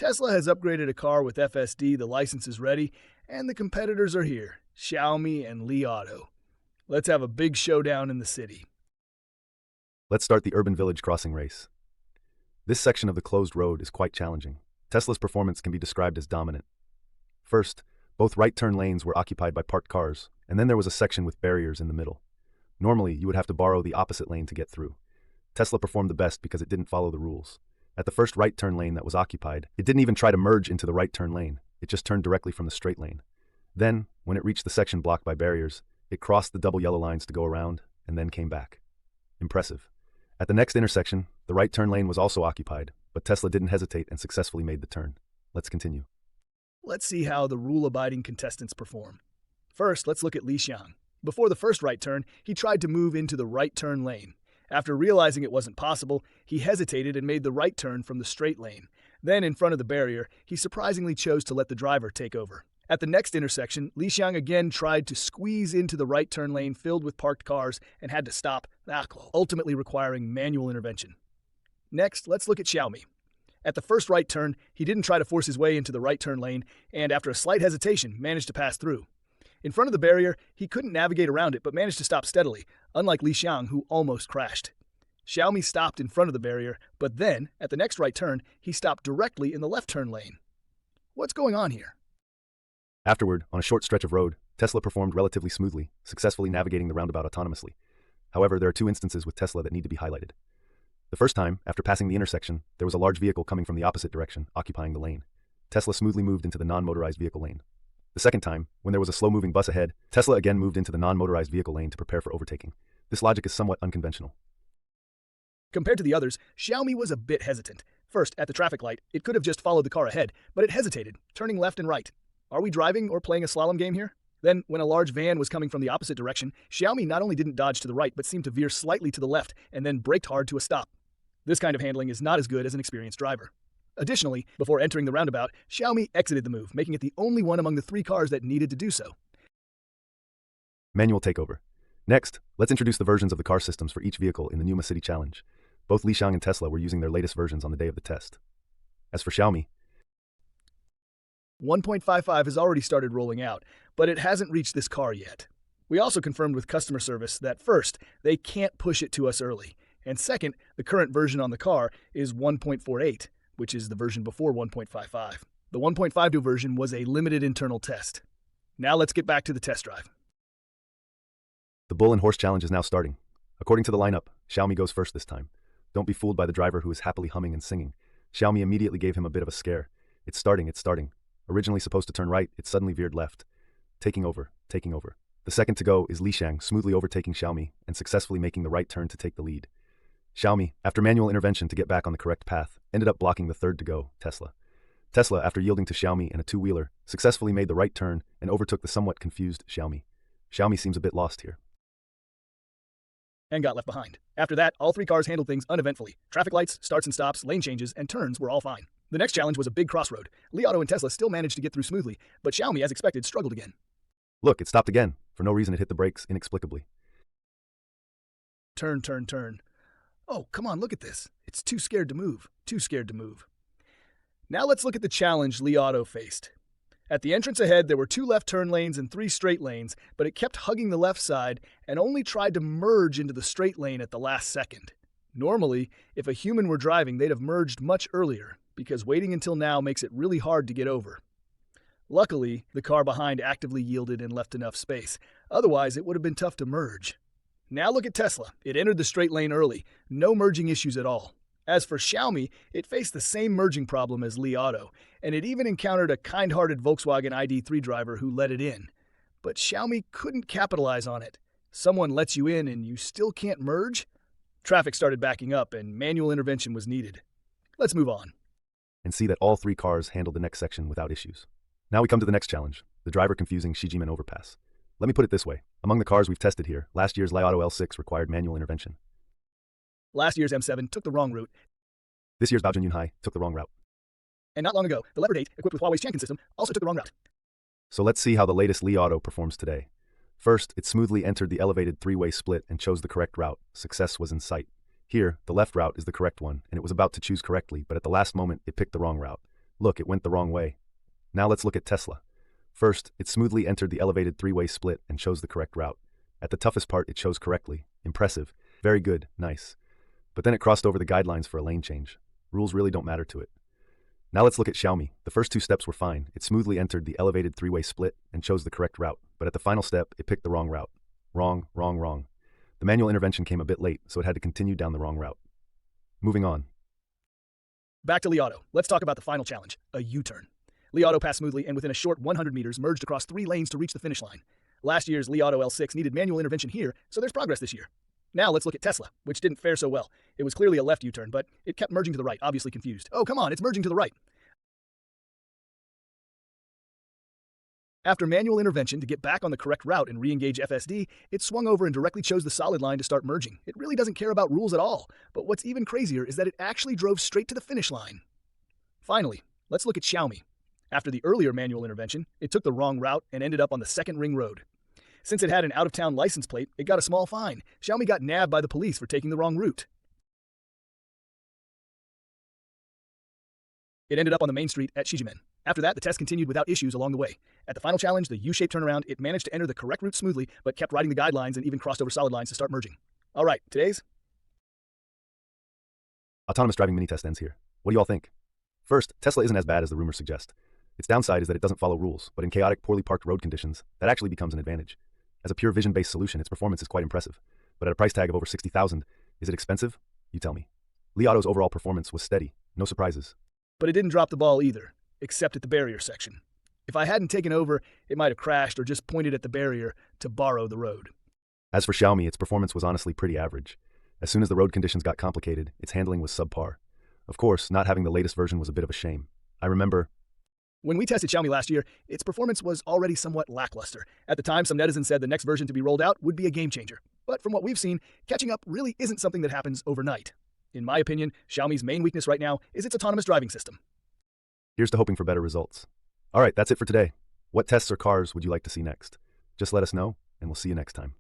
Tesla has upgraded a car with FSD, the license is ready, and the competitors are here, Xiaomi and Li Auto. Let's have a big showdown in the city. Let's start the urban village crossing race. This section of the closed road is quite challenging. Tesla's performance can be described as dominant. First, both right turn lanes were occupied by parked cars, and then there was a section with barriers in the middle. Normally, you would have to borrow the opposite lane to get through. Tesla performed the best because it didn't follow the rules. At the first right turn lane that was occupied, it didn't even try to merge into the right turn lane. It just turned directly from the straight lane. Then, when it reached the section blocked by barriers, it crossed the double yellow lines to go around, and then came back. Impressive. At the next intersection, the right turn lane was also occupied, but Tesla didn't hesitate and successfully made the turn. Let's continue. Let's see how the rule-abiding contestants perform. First, let's look at Li Xiang. Before the first right turn, he tried to move into the right turn lane. After realizing it wasn't possible, he hesitated and made the right turn from the straight lane. Then, in front of the barrier, he surprisingly chose to let the driver take over. At the next intersection, Li Xiang again tried to squeeze into the right turn lane filled with parked cars and had to stop, ultimately requiring manual intervention. Next, let's look at Xiaomi. At the first right turn, he didn't try to force his way into the right turn lane, and after a slight hesitation, managed to pass through. In front of the barrier, he couldn't navigate around it but managed to stop steadily, unlike Li Xiang, who almost crashed. Xiaomi stopped in front of the barrier, but then, at the next right turn, he stopped directly in the left turn lane. What's going on here? Afterward, on a short stretch of road, Tesla performed relatively smoothly, successfully navigating the roundabout autonomously. However, there are two instances with Tesla that need to be highlighted. The first time, after passing the intersection, there was a large vehicle coming from the opposite direction, occupying the lane. Tesla smoothly moved into the non-motorized vehicle lane. The second time, when there was a slow-moving bus ahead, Tesla again moved into the non-motorized vehicle lane to prepare for overtaking. This logic is somewhat unconventional. Compared to the others, Xiaomi was a bit hesitant. First, at the traffic light, it could have just followed the car ahead, but it hesitated, turning left and right. Are we driving or playing a slalom game here? Then, when a large van was coming from the opposite direction, Xiaomi not only didn't dodge to the right but seemed to veer slightly to the left and then braked hard to a stop. This kind of handling is not as good as an experienced driver. Additionally, before entering the roundabout, Xiaomi exited the move, making it the only one among the three cars that needed to do so. Manual takeover. Next, let's introduce the versions of the car systems for each vehicle in the Numa City Challenge. Both Li Xiang and Tesla were using their latest versions on the day of the test. As for Xiaomi, 1.55 has already started rolling out, but it hasn't reached this car yet. We also confirmed with customer service that first, they can't push it to us early, and second, the current version on the car is 1.48, which is the version before 1.55. The 1.52 version was a limited internal test. Now let's get back to the test drive. the Bull and Horse Challenge is now starting. According to the lineup, Xiaomi goes first this time. Don't be fooled by the driver who is happily humming and singing. Xiaomi immediately gave him a bit of a scare. It's starting. Originally supposed to turn right, it suddenly veered left. Taking over. The second to go is Li Xiang, smoothly overtaking Xiaomi and successfully making the right turn to take the lead. Xiaomi, after manual intervention to get back on the correct path, ended up blocking the third to go, Tesla. Tesla, after yielding to Xiaomi and a two-wheeler, successfully made the right turn and overtook the somewhat confused Xiaomi. Xiaomi seems a bit lost here. And got left behind. After that, all three cars handled things uneventfully. Traffic lights, starts and stops, lane changes, and turns were all fine. The next challenge was a big crossroad. Li Auto and Tesla still managed to get through smoothly, but Xiaomi, as expected, struggled again. Look, it stopped again. For no reason it hit the brakes inexplicably. Turn. Oh, come on, look at this. It's too scared to move. Now let's look at the challenge Li Auto faced. At the entrance ahead, there were 2 left turn lanes and 3 straight lanes, but it kept hugging the left side and only tried to merge into the straight lane at the last second. Normally, if a human were driving, they'd have merged much earlier, because waiting until now makes it really hard to get over. Luckily, the car behind actively yielded and left enough space. Otherwise, it would have been tough to merge. Now look at Tesla. It entered the straight lane early. No merging issues at all. As for Xiaomi, it faced the same merging problem as Li Auto, and it even encountered a kind-hearted Volkswagen ID.3 driver who let it in. But Xiaomi couldn't capitalize on it. Someone lets you in and you still can't merge? Traffic started backing up and manual intervention was needed. Let's move on. And see that all 3 cars handled the next section without issues. Now we come to the next challenge, the driver confusing Xiaomi Overpass. Let me put it this way. Among the cars we've tested here, last year's Li Auto L6 required manual intervention. Last year's M7 took the wrong route. This year's Baojun Yunhai took the wrong route. And not long ago, the Leopard 8, equipped with Huawei's Chankin system, also took the wrong route. So let's see how the latest Li Auto performs today. First, it smoothly entered the elevated 3-way split and chose the correct route. Success was in sight. Here, the left route is the correct one, and it was about to choose correctly, but at the last moment, it picked the wrong route. Look, it went the wrong way. Now let's look at Tesla. First, it smoothly entered the elevated three-way split and chose the correct route. At the toughest part, it chose correctly. Impressive. Very good. Nice. But then it crossed over the guidelines for a lane change. Rules really don't matter to it. Now let's look at Xiaomi. The first two steps were fine. It smoothly entered the elevated three-way split and chose the correct route. But at the final step, it picked the wrong route. Wrong, wrong, wrong. The manual intervention came a bit late, so it had to continue down the wrong route. Moving on. Back to Li Auto. Let's talk about the final challenge, a U-turn. Li Auto passed smoothly and within a short 100 meters merged across 3 lanes to reach the finish line. Last year's Li Auto L6 needed manual intervention here, so there's progress this year. Now let's look at Tesla, which didn't fare so well. It was clearly a left U-turn, but it kept merging to the right, obviously confused. Oh, come on, it's merging to the right. After manual intervention to get back on the correct route and re-engage FSD, it swung over and directly chose the solid line to start merging. It really doesn't care about rules at all, but what's even crazier is that it actually drove straight to the finish line. Finally, let's look at Xiaomi. After the earlier manual intervention, it took the wrong route and ended up on the second ring road. Since it had an out-of-town license plate, it got a small fine. Xiaomi got nabbed by the police for taking the wrong route. It ended up on the main street at Xiaomi. After that, the test continued without issues along the way. At the final challenge, the U-shaped turnaround, it managed to enter the correct route smoothly, but kept riding the guidelines and even crossed over solid lines to start merging. All right, today's Autonomous driving mini-test ends here. What do you all think? First, Tesla isn't as bad as the rumors suggest. Its downside is that it doesn't follow rules, but in chaotic, poorly parked road conditions, that actually becomes an advantage. As a pure vision-based solution, its performance is quite impressive. But at a price tag of over $60,000, is it expensive? You tell me. Li Auto's overall performance was steady, no surprises. But it didn't drop the ball either, except at the barrier section. If I hadn't taken over, it might have crashed or just pointed at the barrier to borrow the road. As for Xiaomi, its performance was honestly pretty average. As soon as the road conditions got complicated, its handling was subpar. Of course, not having the latest version was a bit of a shame. I remember when we tested Xiaomi last year, its performance was already somewhat lackluster. At the time, some netizens said the next version to be rolled out would be a game changer. But from what we've seen, catching up really isn't something that happens overnight. In my opinion, Xiaomi's main weakness right now is its autonomous driving system. Here's to hoping for better results. All right, that's it for today. What tests or cars would you like to see next? Just let us know, and we'll see you next time.